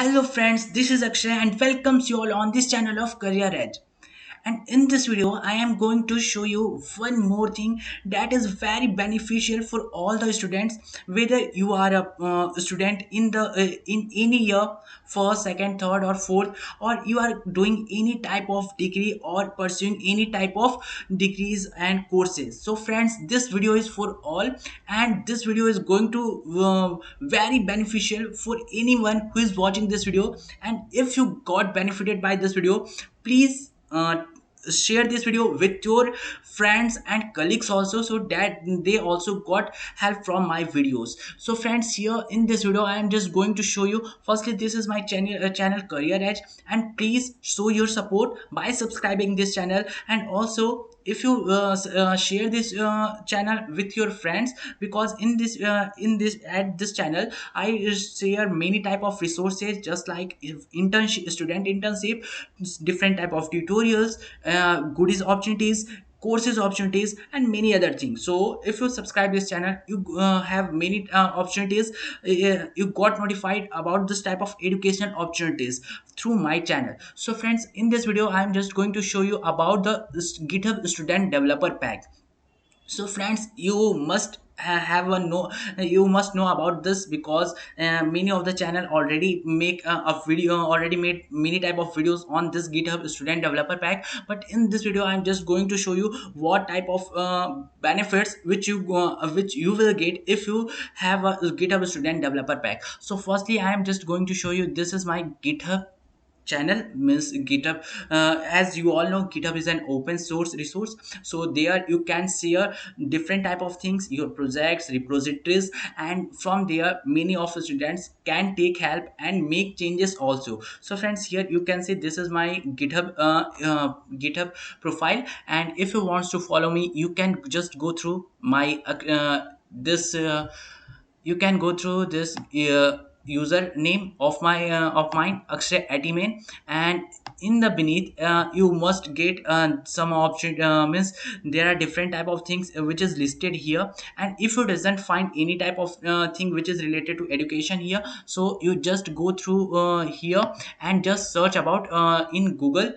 Hello friends, this is Akshay and welcomes you all on this channel of Career Edge. And in this video, I am going to show you one more thing that is very beneficial for all the students, whether you are a student in any year, first, second, third, or fourth, or you are doing any type of degree or pursuing any type of degrees and courses. So, friends, this video is for all, and this video is going to very beneficial for anyone who is watching this video. And if you got benefited by this video, please share this video with your friends and colleagues also, so that they also got help from my videos. So friends, here in this video I am just going to show you, firstly, this is my channel Career Edge, and please show your support by subscribing this channel. And also, if you share this channel with your friends, because in this at this channel I share many type of resources, just like if internship, student internship, different type of tutorials, goodies opportunities, courses opportunities, and many other things. So if you subscribe this channel, you have many opportunities. You got notified about this type of educational opportunities through my channel. So friends, in this video I am just going to show you about the GitHub Student Developer Pack. So friends, you must have a know you must know about this, because many of the channel already make a video, already made many type of videos on this GitHub Student Developer Pack. But in this video I'm just going to show you what type of benefits which you will get if you have a GitHub Student Developer Pack. So firstly, I am just going to show you, this is my GitHub channel, means GitHub. As you all know, GitHub is an open source resource, so there you can share different type of things, your projects, repositories, and from there many of the students can take help and make changes also. So friends, here you can see, this is my GitHub profile, and if you want to follow me, you can just go through my this you can go through this username of mine, Akshay Atimain. And in the beneath, you must get some option, means there are different type of things which is listed here. And if you doesn't find any type of thing which is related to education here, so you just go through here and just search about in Google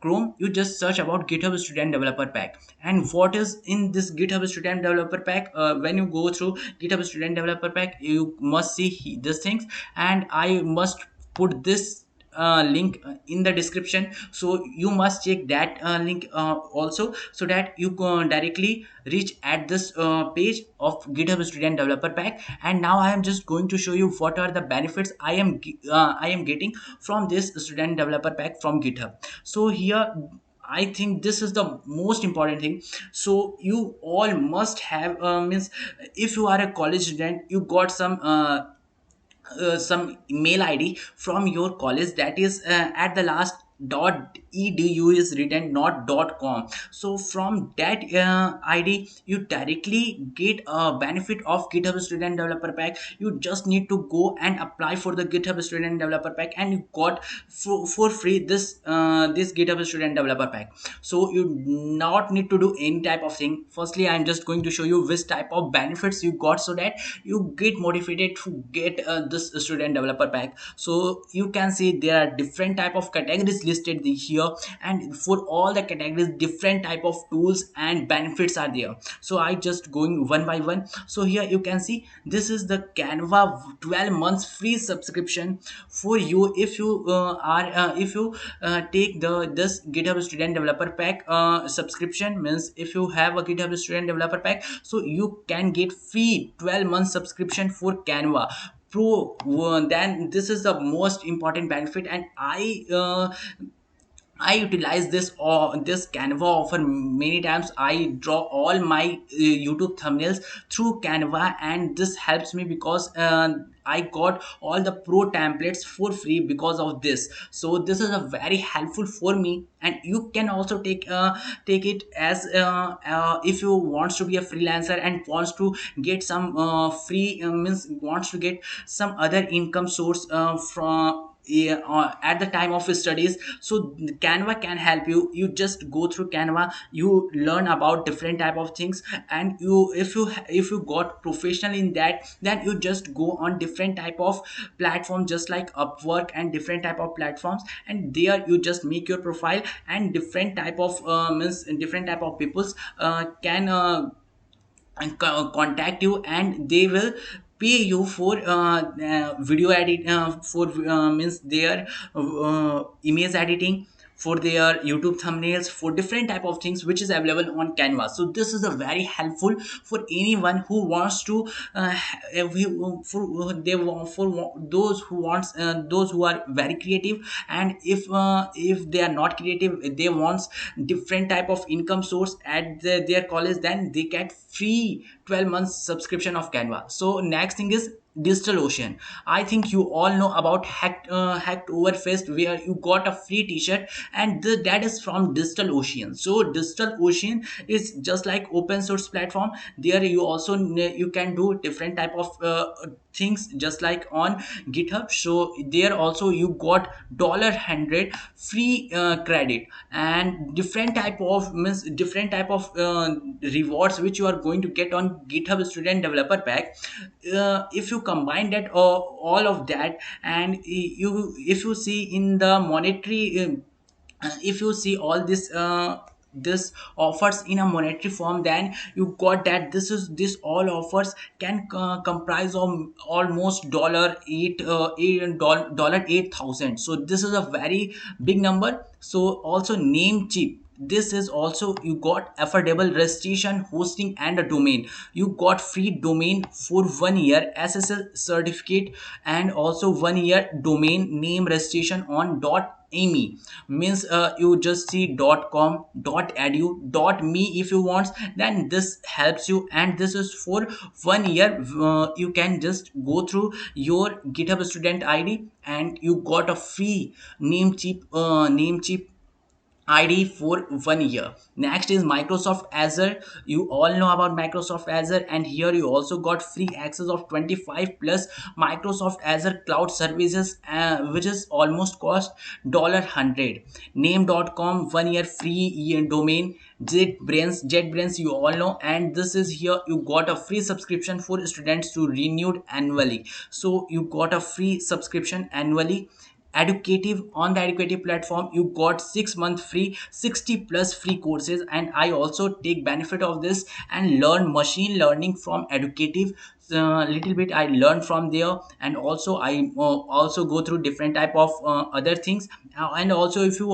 Chrome, you just search about GitHub Student Developer Pack. And what is in this GitHub Student Developer Pack? When you go through GitHub Student Developer Pack, you must see these things, and I must put this link in the description, so you must check that link also, so that you can directly reach at this page of GitHub Student Developer Pack. And now I am just going to show you what are the benefits I am getting from this Student Developer Pack from GitHub. So here, I think this is the most important thing. So you all must have, means if you are a college student, you got some email ID from your college, that is at the last .edu is written, not .com. So from that ID, you directly get a benefit of GitHub Student Developer Pack. You just need to go and apply for the GitHub Student Developer Pack, and you got for free this GitHub Student Developer Pack. So you not need to do any type of thing. Firstly, I'm just going to show you which type of benefits you got, so that you get motivated to get this Student Developer Pack. So you can see there are different type of categories listed here, and for all the categories, different type of tools and benefits are there. So I just going one by one. So here you can see, this is the Canva 12 months free subscription for you. If you if you take this GitHub Student Developer Pack subscription, means if you have a GitHub Student Developer Pack, so you can get free 12 month subscription for Canva Pro. Then this is the most important benefit, and I utilize this Canva offer many times. I draw all my YouTube thumbnails through Canva, and this helps me because I got all the pro templates for free because of this. So this is a very helpful for me, and you can also take it as if you wants to be a freelancer and wants to get some free, means wants to get some other income source from yeah, at the time of studies. So Canva can help you. You just go through Canva, you learn about different type of things, and you, if you got professional in that, then you just go on different type of platform, just like Upwork and different type of platforms, and there you just make your profile, and different type of means different type of peoples can contact you, and they will pay you for video edit, for means their image editing, for their YouTube thumbnails, for different type of things which is available on Canva. So this is a very helpful for anyone who wants to for they want, for those who wants, those who are very creative, and if they are not creative, they wants different type of income source at their college, then they get free 12 months subscription of Canva. So next thing is Digital Ocean. I think you all know about Hacked Over Fest, where you got a free t-shirt, and that is from Digital Ocean. So Digital Ocean is just like open source platform. There you also you can do different type of things, just like on GitHub. So there also you got $100 free credit, and different type of means different type of rewards which you are going to get on GitHub Student Developer Pack. If you combine that, all of that, and you, if you see in the monetary if you see all this offers in a monetary form, then you got that this all offers can comprise of almost dollar 8,000. So this is a very big number. So also Namecheap, this is also you got affordable registration, hosting, and a domain. You got free domain for 1 year SSL certificate, and also 1 year domain name registration on .me. Means you just see .com, .edu, .me if you want, then this helps you, and this is for 1 year. You can just go through your GitHub student ID, and you got a free Namecheap ID for 1 year. Next is Microsoft Azure. You all know about Microsoft Azure, and here you also got free access of 25 plus Microsoft Azure cloud services, which is almost cost $100. Name.com 1 year free domain. JetBrains you all know, and this is here you got a free subscription for students to renewed annually. So you got a free subscription annually. Educative, on the Educative platform you got 6 month free, 60 plus free courses, and I also take benefit of this and learn machine learning from Educative. Little bit I learned from there, and also I also go through different type of other things. And also if you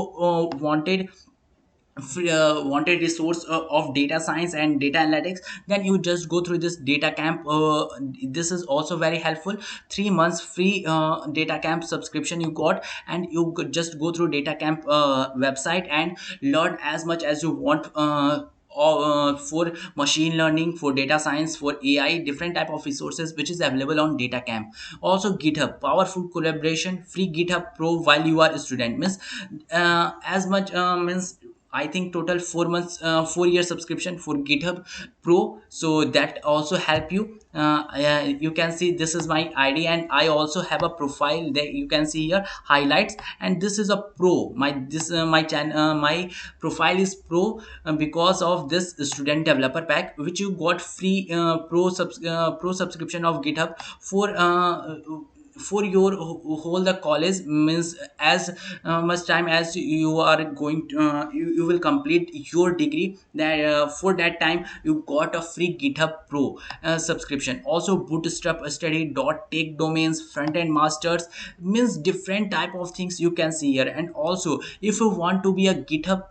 wanted resource of data science and data analytics, then you just go through this data camp. This is also very helpful. 3 months free data camp subscription you got, and you could just go through data camp website and learn as much as you want, for machine learning, for data science, for AI, different type of resources which is available on data camp. Also GitHub, powerful collaboration, free GitHub Pro while you are a student. Means as much means I think total 4 months, 4 year subscription for GitHub Pro. So that also help you. You can see this is my ID, and I also have a profile that you can see here highlights, and this is a pro. My channel, my profile is pro, because of this student developer pack which you got free pro subscription of GitHub for your whole the college. Means as much time as you are going to, you will complete your degree, that for that time you got a free GitHub Pro subscription. Also Bootstrap study dot take domains, front end masters, means different type of things you can see here. And also if you want to be a GitHub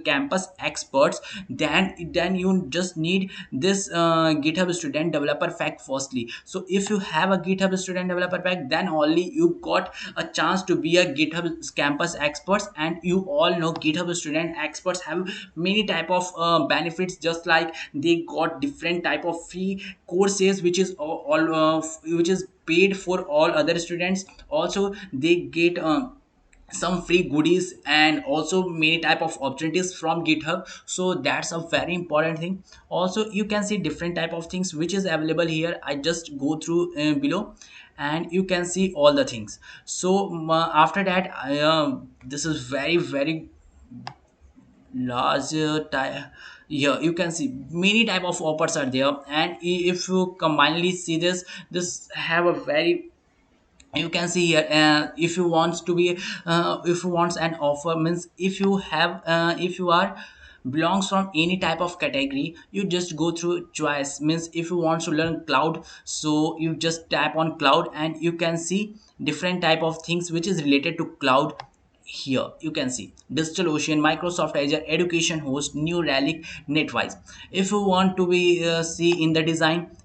campus experts, then you just need this GitHub student developer pack firstly. So if you have a GitHub student developer pack, then only you got a chance to be a GitHub campus experts. And you all know GitHub student experts have many type of benefits, just like they got different type of free courses which is all which is paid for all other students. Also they get some free goodies, and also many type of opportunities from GitHub. So that's a very important thing. Also you can see different type of things which is available here. I just go through below. and you can see all the things. So after that this is very very large here you can see many type of offers are there, and if you combinedly see this, this have a very, you can see here if you wants to be if you wants an offer, means if you have if you are belongs from any type of category, you just go through choice. Means if you want to learn cloud, so you just tap on cloud and you can see different type of things which is related to cloud. Here you can see DigitalOcean, Microsoft Azure, Education Host, New Relic, NetWise. If you want to be see in the design,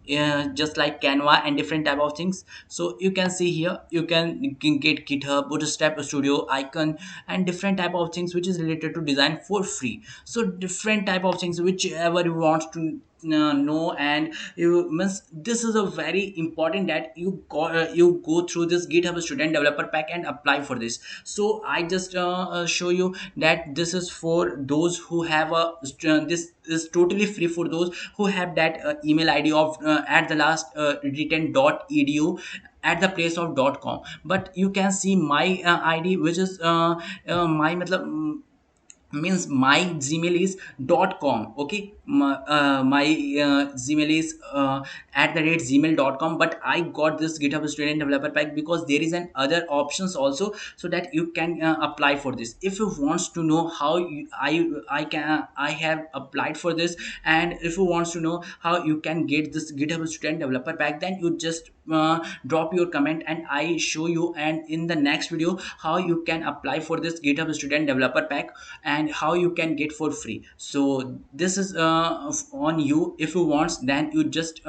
just like Canva and different type of things, so you can see here you can get GitHub, Bootstrap Studio, Icon, and different type of things which is related to design for free. So different type of things whichever you want to know, and you means this is a very important that you go through this GitHub Student Developer Pack and apply for this. So I just show you that this is for those who have a this is totally free for those who have that email ID of at the last written .edu at the place of .com. But you can see my ID which is my matlab, means my Gmail is .com. Okay, my Gmail is at the rate gmail.com, but I got this GitHub Student Developer Pack because there is an other options also, so that you can apply for this. If you wants to know how I can I have applied for this, and if you wants to know how you can get this GitHub Student Developer Pack, then you just drop your comment and I show you, and in the next video how you can apply for this GitHub Student Developer Pack and how you can get for free. So this is on you. If you want, then you just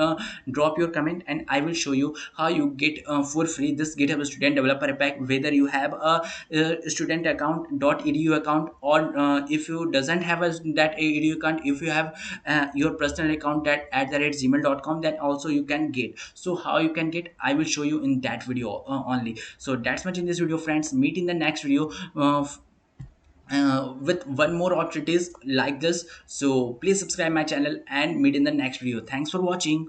drop your comment and I will show you how you get for free this GitHub Student Developer Pack, whether you have a student account .edu account, or if you doesn't have that edu account, if you have your personal account that at the rate gmail.com, then also you can get. So how you can get, I will show you in that video only. So that's much in this video, friends. Meet in the next video with one more opportunities like this. So please subscribe my channel and meet in the next video. Thanks for watching.